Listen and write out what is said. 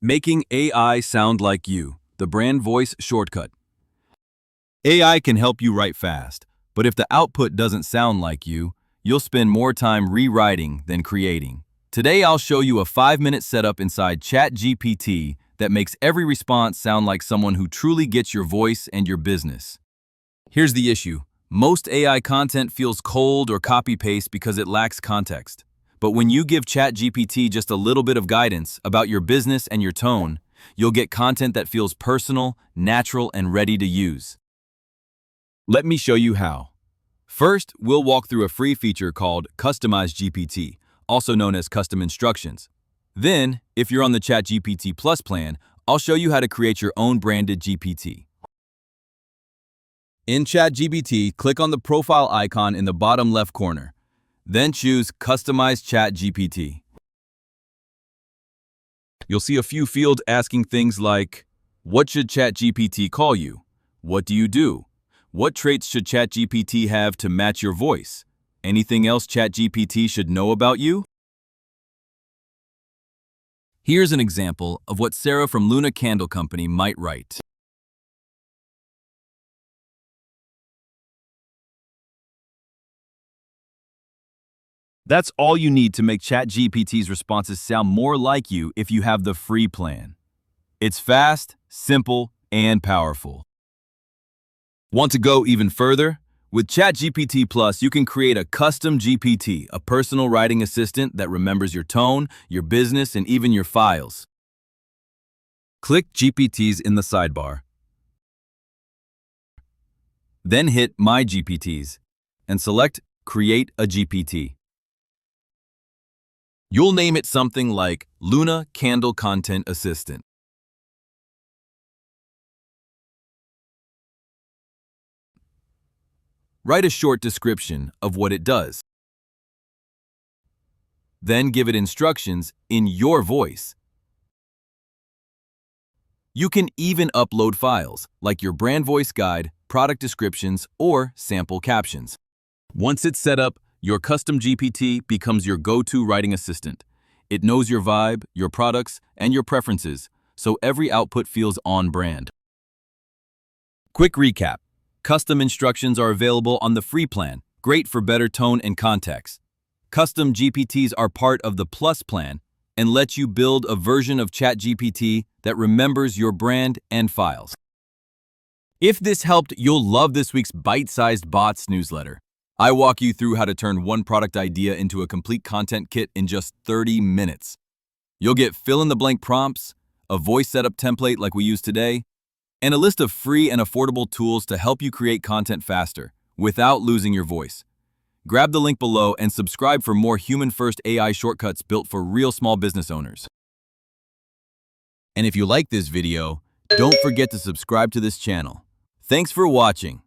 Making AI sound like you, the brand voice shortcut. AI can help you write fast, but if the output doesn't sound like you, you'll spend more time rewriting than creating. Today I'll show you a 5-minute setup inside ChatGPT that makes every response sound like someone who truly gets your voice and your business. Here's the issue. Most AI content feels cold or copy-paste because it lacks context. But when you give ChatGPT just a little bit of guidance about your business and your tone, you'll get content that feels personal, natural, and ready to use. Let me show you how. First, we'll walk through a free feature called Customize GPT, also known as custom instructions. Then, if you're on the ChatGPT Plus plan, I'll show you how to create your own branded GPT. In ChatGPT, click on the profile icon in the bottom left corner. Then choose Customize GPT. You'll see a few fields asking things like, what should ChatGPT call you? What do you do? What traits should ChatGPT have to match your voice? Anything else ChatGPT should know about you? Here's an example of what Sarah from Luna Candle Company might write. That's all you need to make ChatGPT's responses sound more like you if you have the free plan. It's fast, simple, and powerful. Want to go even further? With ChatGPT Plus, you can create a custom GPT, a personal writing assistant that remembers your tone, your business, and even your files. Click GPTs in the sidebar. Then hit My GPTs and select Create a GPT. You'll name it something like Luna Candle Content Assistant. Write a short description of what it does. Then give it instructions in your voice. You can even upload files, like your brand voice guide, product descriptions, or sample captions. Once it's set up, your custom GPT becomes your go-to writing assistant. It knows your vibe, your products, and your preferences, so every output feels on brand. Quick recap. Custom instructions are available on the free plan, great for better tone and context. Custom GPTs are part of the Plus plan and let you build a version of ChatGPT that remembers your brand and files. If this helped, you'll love this week's bite-sized bots newsletter. I walk you through how to turn one product idea into a complete content kit in just 30 minutes. You'll get fill-in-the-blank prompts, a voice setup template like we use today, and a list of free and affordable tools to help you create content faster, without losing your voice. Grab the link below and subscribe for more human-first AI shortcuts built for real small business owners. And if you like this video, don't forget to subscribe to this channel. Thanks for watching.